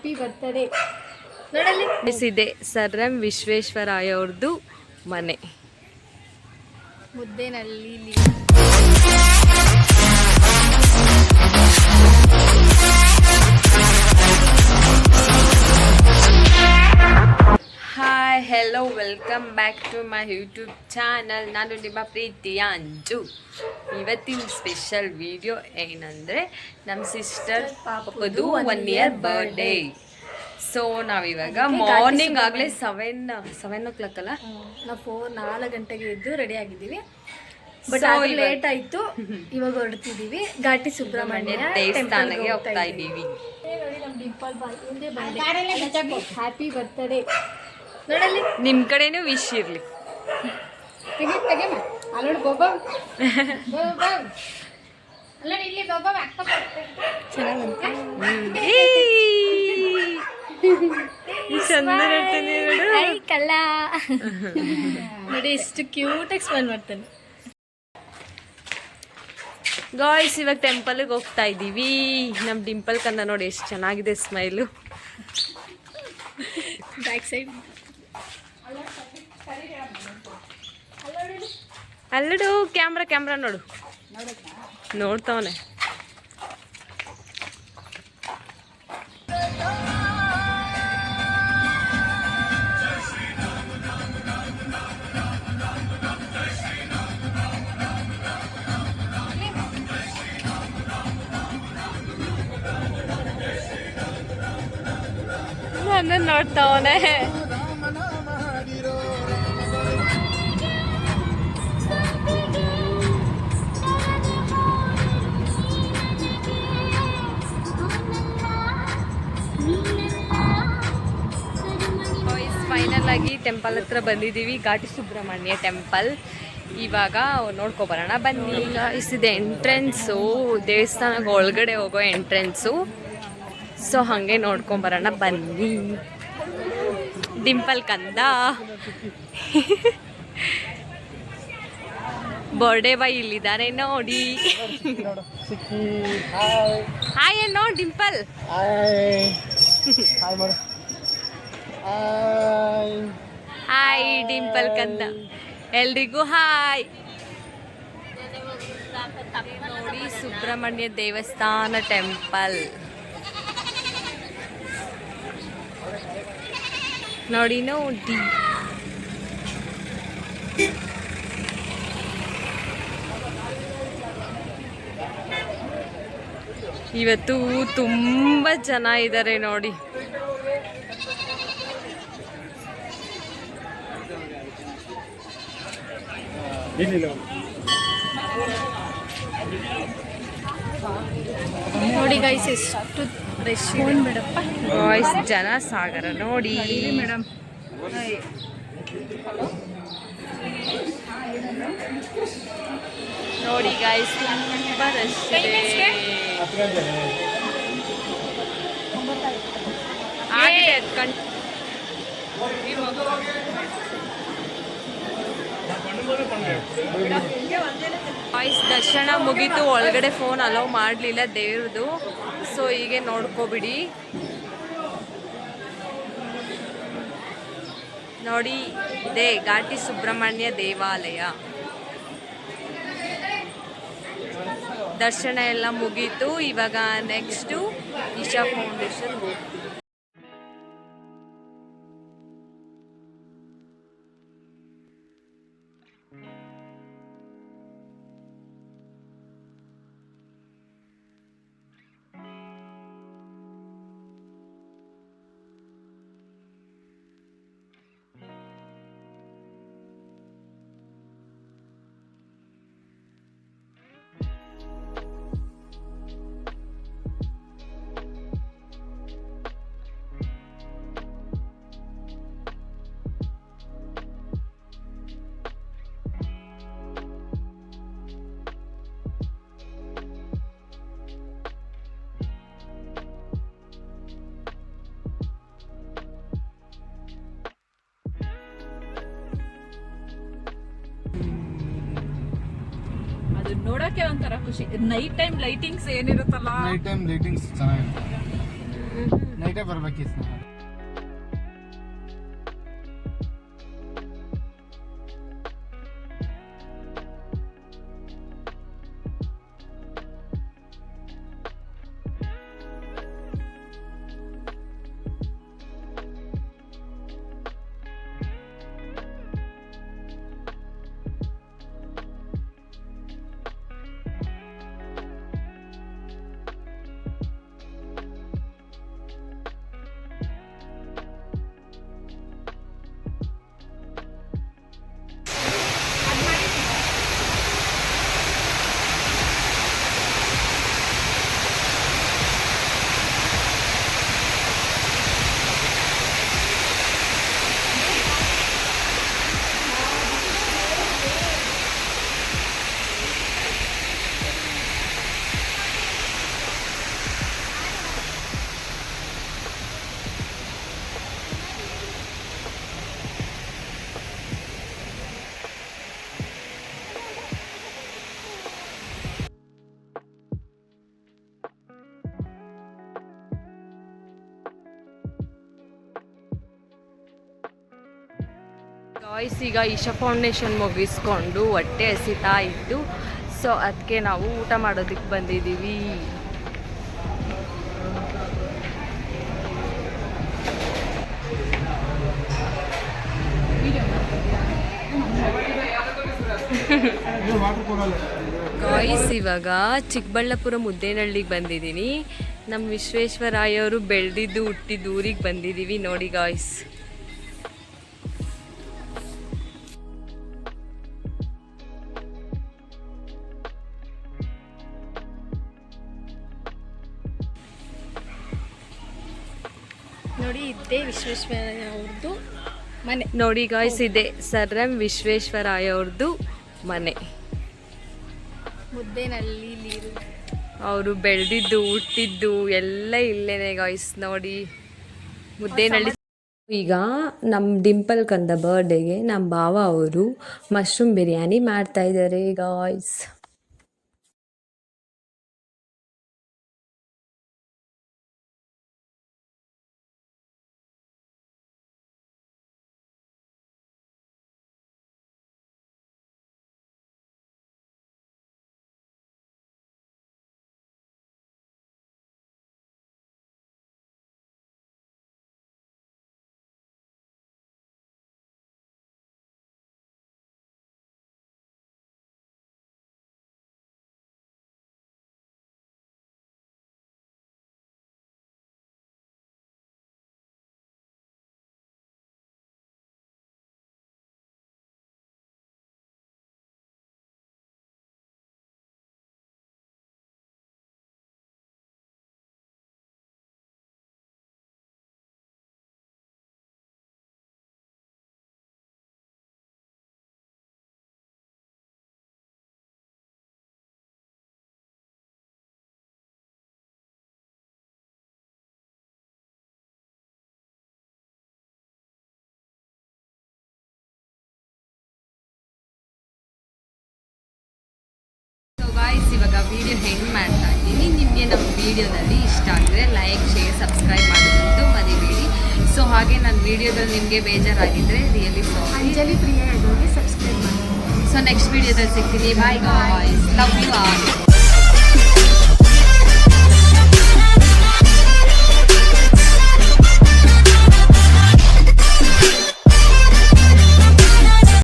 Happy birthday ನೋಡಲ್ಲಿ ಇದೆ sir M Visvesvaraya ಅವ್ರದ್ದು ಮನೆ Muddenahalli. Hi hello welcome back to my YouTube channel. ನಾನು ನಿಮ್ಮ ಪ್ರೀತಿಯ ಅಂಜು. ಇವತ್ತಿನ ಸ್ಪೆಷಲ್ ವಿಡಿಯೋ ಏನಂದರೆ ನಮ್ಮ ಸಿಸ್ಟರ್ ಪಾಪದು 1 year ಬರ್ಡೇ. ಸೊ ನಾವಿವಾಗ ಮಾರ್ನಿಂಗ್ ಆಗಲೇ 7 o'clock ಅಲ್ಲ, ನಾವು 4 ಗಂಟೆಗೆ ಎದ್ದು ರೆಡಿ ಆಗಿದ್ದೀವಿ. ಬಟ್ ಲೇಟ್ ಆಯಿತು. ಇವಾಗ ಹೊರಡ್ತಿದ್ದೀವಿ ಘಾಟಿ ಸುಬ್ರಹ್ಮಣ್ಯ ದೇವಸ್ಥಾನಕ್ಕೆ ಹೋಗ್ತಾ ಇದ್ದೀವಿ. ಹ್ಯಾಪಿ ಬರ್ತ್ಡೇ ನೋಡಲ್ಲಿ. ನಿಮ್ಮ ಕಡೆನೂ ವಿಶ್ ಇರಲಿ. ಕಲ್ಲ ನೋಡಿ ಎಷ್ಟು ಕ್ಯೂಟ್ ಆಗಿ ಸ್ಮೈಲ್ ಮಾಡ್ತಾನೆ. ಗಾಯ್ಸ್ ಇವಾಗ ಟೆಂಪಲ್ಗೆ ಹೋಗ್ತಾ ಇದ್ದೀವಿ. ನಮ್ಮ ಡಿಂಪಲ್ ಕಂದ ನೋಡಿ ಎಷ್ಟು ಚೆನ್ನಾಗಿದೆ ಸ್ಮೈಲು. ಬ್ಯಾಕ್ ಸೈಡ್ ಅಲ್ಲಡು ಕ್ಯಾಮ್ರಾ ನೋಡು, ನೋಡ್ತಾವನೆ. ನನ್ನ ನೋಡ್ತಾವನೆ. ಫೈನಲ್ ಆಗಿ ಟೆಂಪಲ್ ಹತ್ರ ಬಂದಿದ್ದೀವಿ, ಘಾಟಿ ಸುಬ್ರಹ್ಮಣ್ಯ ಟೆಂಪಲ್. ಇವಾಗ ನೋಡ್ಕೊಬರೋಣ ಬನ್ನಿ. ಇದೆ ಎಂಟ್ರೆನ್ಸು, ದೇವಸ್ಥಾನಕ್ಕೆ ಒಳಗಡೆ ಹೋಗೋ ಎಂಟ್ರೆನ್ಸು. ಸೊ ಹಾಗೆ ನೋಡ್ಕೊಂಬರೋಣ ಬನ್ನಿ. ಡಿಂಪಲ್ ಕಂದ ಬರ್ಡೇ ಬಾಯ್ ಇಲ್ಲಿದ್ದಾರೆ ನೋಡಿ. ಹಾಯ್ ಏನೋ ಡಿಂಪಲ್. ಹಾಯ್ ಡಿಂಪಲ್ ಕಂದ, ಎಲ್ರಿಗೂ ಹಾಯ್. ನೋಡಿ ಸುಬ್ರಹ್ಮಣ್ಯ ದೇವಸ್ಥಾನ ಟೆಂಪಲ್ ನೋಡಿ. ಇವತ್ತು ತುಂಬ ಜನ ಇದ್ದಾರೆ ನೋಡಿ. ನೋಡಿ ಗೈಸ್ ಎಷ್ಟು ಫ್ರೆಶ್ ಬಿಡಪ್ಪ. ವಾಯ್ಸ್ ಜನ ಸಾಗರ ನೋಡಿ ಮೇಡಮ್. ನೋಡಿ ಗೈಸ್ ತುಂಬ ರಶ್ ಇದೆ. ವಾಯ್ಸ್ ದರ್ಶನ ಮುಗೀತು, ಒಳಗಡೆ ಫೋನ್ ಅಲೋ ಮಾಡಲಿಲ್ಲ ದೇವ್ರದು. ಸೊ ಹೀಗೆ ನೋಡ್ಕೊಬಿಡಿ. ನೋಡಿ ಇದೇ ಘಾಟಿ ಸುಬ್ರಹ್ಮಣ್ಯ ದೇವಾಲಯ. ದರ್ಶನ ಎಲ್ಲ ಮುಗೀತು. ಇವಾಗ ನೆಕ್ಸ್ಟು ಇಶಾ ಫೌಂಡೇಶನ್ ಹೋಗ್ತೀವಿ. ನೋಡಕ್ಕೆ ಒಂಥರ ಖುಷಿ. ನೈಟ್ ಟೈಮ್ ಲೈಟಿಂಗ್ಸ್ ಏನಿರುತ್ತಲ್ಲ, ನೈಟ್ ಟೈಮ್ ಲೈಟಿಂಗ್ಸ್ ಚೆನ್ನಾಗಿರುತ್ತೆ. ನೈಟ್ ನೈಟೇ ಬರ್ಬೇಕಿತ್ತು ನಾವು. ಗಾಯ್ಸ್, ಈಗ ಈಶಾ ಫೌಂಡೇಶನ್ ಮುಗಿಸ್ಕೊಂಡು ಹೊಟ್ಟೆ ಹಸಿತಾ ಇತ್ತು. ಸೊ ಅದಕ್ಕೆ ನಾವು ಊಟ ಮಾಡೋದಕ್ಕೆ ಬಂದಿದ್ದೀವಿ. ಗಾಯ್ಸ್, ಇವಾಗ ಚಿಕ್ಕಬಳ್ಳಾಪುರ ಮುದ್ದೇನಹಳ್ಳಿಗೆ ಬಂದಿದ್ದೀನಿ. ನಮ್ಮ ವಿಶ್ವೇಶ್ವರಾಯವರು ಬೆಳೆದಿದ್ದು ಹುಟ್ಟಿದ್ದು ಊರಿಗೆ ಬಂದಿದ್ದೀವಿ ನೋಡಿ ಗಾಯ್ಸ್. ನೋಡಿ, ಇದ್ದೇ ವಿಶ್ವೇಶ್ವರಯ್ಯ ಅವ್ರದ್ದು ಮನೆ. ನೋಡಿ ಗಾಯ್ಸ್, ಇದೆ ಸರ್ ಎಂ ವಿಶ್ವೇಶ್ವರಾಯ ಅವ್ರದ್ದು ಮನೆ. ಮುದ್ದೇನಹಳ್ಳಿ ನೀರು ಅವರು ಬೆಳೆದಿದ್ದು ಹುಟ್ಟಿದ್ದು ಎಲ್ಲ ಇಲ್ಲೇನೆ ಗಾಯ್ಸ್. ನೋಡಿ ಮುದ್ದೇನಹಳ್ಳಿ. ಈಗ ನಮ್ಮ ಡಿಂಪಲ್ ಕಂದ ಬರ್ಡೇಗೆ ನಮ್ಮ ಭಾವ ಅವರು ಮಶ್ರೂಮ್ ಬಿರಿಯಾನಿ ಮಾಡ್ತಾ ಇದ್ದಾರೆ ಗಾಯ್ಸ್. ಗಾಯ್ಸ್, ಇವಾಗ ವಿಡಿಯೋ ಹೆಂಗೆ ಮಾಡ್ತಾ ಇದ್ದೀನಿ. ನಿಮಗೆ ನಮ್ಮ ವಿಡಿಯೋದಲ್ಲಿ ಇಷ್ಟ ಆದರೆ ಲೈಕ್, ಶೇರ್, ಸಬ್ಸ್ಕ್ರೈಬ್ ಮಾಡೋದಂತೂ ಮರಿಬೇಡಿ. ಸೊ ಹಾಗೆ ನನ್ನ ವಿಡಿಯೋದಲ್ಲಿ ನಿಮಗೆ ಬೇಜಾರಾಗಿದ್ದರೆ ರಿಯಲಿ ಸಾರಿ. ಅಂಜಲಿ ಪ್ರಿಯಾ ಆಗೋಗಿ ಸಬ್ಸ್ಕ್ರೈಬ್ ಮಾಡಿ. ಸೊ ನೆಕ್ಸ್ಟ್ ವಿಡಿಯೋದಲ್ಲಿ ಸಿಗ್ತೀನಿ. Bye guys, love you all.